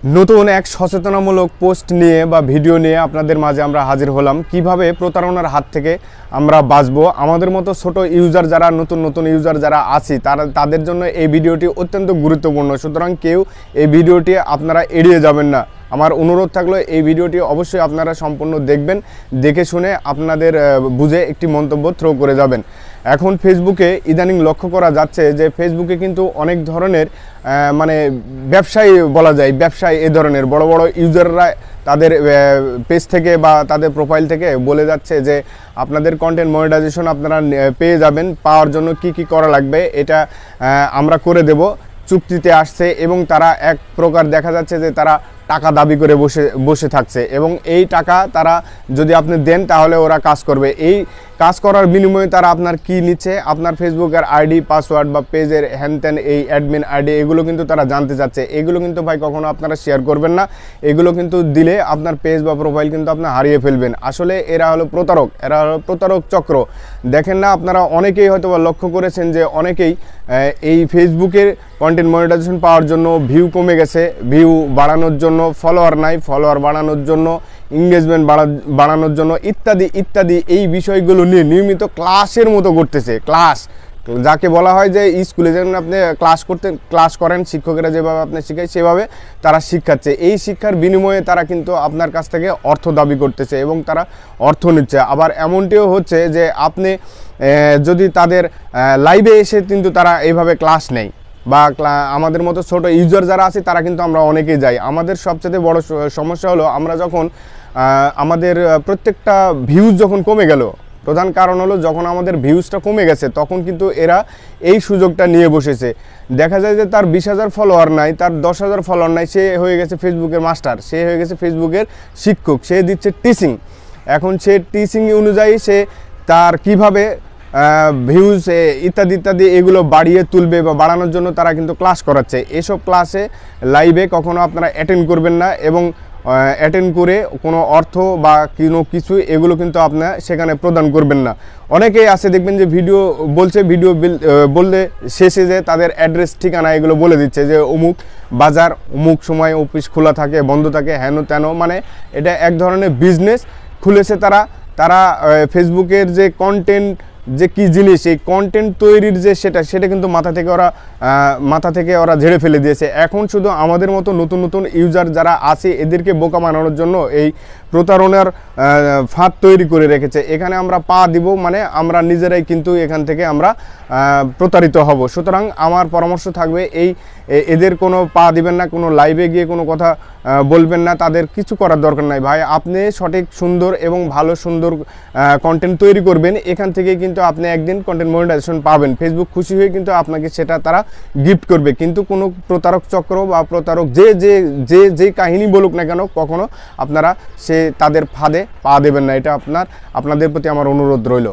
নতুন এক সচেতনামূলক পোস্ট নিয়ে বা ভিডিও নিয়ে আপনাদের মাঝে আমরা হাজির হলাম। কিভাবে প্রতারণার হাত থেকে আমরা বাঁচবো। আমাদের মতো ছোট ইউজার যারা নতুন ইউজার যারা আছি তাদের জন্য এই ভিডিওটি অত্যন্ত গুরুত্বপূর্ণ। সুতরাং কেউ এই ভিডিওটি আপনারা এড়িয়ে যাবেন না। আমার অনুরোধ থাকলো এই ভিডিওটি অবশ্যই আপনারা সম্পূর্ণ দেখবেন, দেখে শুনে আপনাদের বুঝে একটি মন্তব্য থ্রো করে যাবেন। এখন ফেসবুকে ইদানিং লক্ষ্য করা যাচ্ছে যে ফেসবুকে কিন্তু অনেক ধরনের মানে ব্যবসায়ী বলা যায়, ব্যবসায়ী এ ধরনের বড় বড় ইউজাররা তাদের পেজ থেকে বা তাদের প্রোফাইল থেকে বলে যাচ্ছে যে আপনাদের কন্টেন্ট মনিটাইজেশন আপনারা পেয়ে যাবেন, পাওয়ার জন্য কি করা লাগবে এটা আমরা করে দেব। চুক্তিতে আসছে এবং তারা এক প্রকার দেখা যাচ্ছে যে তারা টাকা দাবি করে বসে থাকছে এবং এই টাকা তারা যদি আপনি দেন তাহলে ওরা কাজ করবে। এই কাজ করার বিনিময়ে তারা আপনার কি নিচ্ছে, আপনার ফেসবুকের আইডি পাসওয়ার্ড বা পেজের হ্যানত্যান এই অ্যাডমিন আইডি এগুলো কিন্তু তারা জানতে চাচ্ছে। এগুলো কিন্তু ভাই কখনো আপনারা শেয়ার করবেন না। এগুলো কিন্তু দিলে আপনার পেজ বা প্রোফাইল কিন্তু আপনি হারিয়ে ফেলবেন। আসলে এরা হলো প্রতারক, এরা হলো প্রতারক চক্র। দেখেন না, আপনারা অনেকেই হয়তো লক্ষ্য করেছেন যে অনেকেই এই ফেসবুকের কন্টেন্ট মনিটাইজেশন পাওয়ার জন্য ভিউ কমে গেছে, ভিউ বাড়ানোর জন্য ফলোয়ার নাই, ফলোয়ার বাড়ানোর জন্য এঙ্গেজমেন্ট বাড়ানোর জন্য ইত্যাদি ইত্যাদি এই বিষয়গুলো নিয়ে নিয়মিত ক্লাসের মতো করতেছে। ক্লাস যাকে বলা হয় যে স্কুলে যেমন আপনি ক্লাস করেন, শিক্ষকেরা যেভাবে আপনি শেখায় সেভাবে তারা শিখাচ্ছে। এই শিক্ষার বিনিময়ে তারা কিন্তু আপনার কাছ থেকে অর্থ দাবি করতেছে এবং তারা অর্থ নিচ্ছে। আবার এমনটিও হচ্ছে যে আপনি যদি তাদের লাইভে এসে কিন্তু তারা এইভাবে ক্লাস নেয় বা আমাদের মতো ছোট ইউজার যারা আছে তারা কিন্তু আমরা অনেকেই যাই। আমাদের সবচেয়ে বড় সমস্যা হলো আমরা যখন আমাদের প্রত্যেকটা ভিউজ যখন কমে গেল, প্রধান কারণ হলো যখন আমাদের ভিউজটা কমে গেছে তখন কিন্তু এরা এই সুযোগটা নিয়ে বসেছে। দেখা যায় যে তার 20,000 ফলোয়ার নাই, তার 10,000 ফলোয়ার নাই, সে হয়ে গেছে ফেসবুকের মাস্টার, সে হয়ে গেছে ফেসবুকের শিক্ষক, সে দিচ্ছে টিচিং। এখন সে টিচিং অনুযায়ী সে তার কিভাবে ভিউজ ইত্যাদি ইত্যাদি এগুলো বাড়িয়ে তুলবে বা বাড়ানোর জন্য তারা কিন্তু ক্লাস করাচ্ছে। এসব ক্লাসে লাইভে কখনো আপনারা অ্যাটেন্ড করবেন না এবং অ্যাটেন্ড করে কোনো অর্থ বা কোনো কিছু এগুলো কিন্তু আপনার সেখানে প্রদান করবেন না। অনেকেই আছে দেখবেন যে ভিডিও বলছে, ভিডিও বললে শেষে যে তাদের অ্যাড্রেস ঠিকানা এগুলো বলে দিচ্ছে যে অমুক বাজার, অমুক সময় অফিস খোলা থাকে, বন্ধ থাকে, হেন তেন। মানে এটা এক ধরনের বিজনেস খুলেছে তারা ফেসবুকের যে কন্টেন্ট যে কি জিনিস, এই কন্টেন্ট তৈরির যে সেটা কিন্তু মাথা থেকে ওরা ঝেড়ে ফেলে দিয়েছে। এখন শুধু আমাদের মতো নতুন ইউজার যারা আছে এদেরকে বোকা বানানোর জন্য এই প্রতারণার ফাঁদ তৈরি করে রেখেছে। এখানে আমরা পা দিব মানে আমরা নিজেরাই কিন্তু এখান থেকে আমরা প্রতারিত হব। সুতরাং আমার পরামর্শ থাকবে এদের কোনো পা দিবেন না, কোনো লাইভে গিয়ে কোনো কথা বলবেন না, তাদের কিছু করার দরকার নাই। ভাই আপনি সঠিক সুন্দর এবং ভালো সুন্দর কন্টেন্ট তৈরি করবেন, এখান থেকে কিন্তু আপনি একদিন কন্টেন্ট মনিটাইজেশন পাবেন। ফেসবুক খুশি হয়ে কিন্তু আপনাকে সেটা তারা গিফট করবে। কিন্তু কোনো প্রতারক চক্র বা প্রতারক যে কাহিনী বলুক না কেন কখনো আপনারা তাদের ফাঁদে পা দেবেন না। এটা আপনাদের প্রতি আমার অনুরোধ রইল।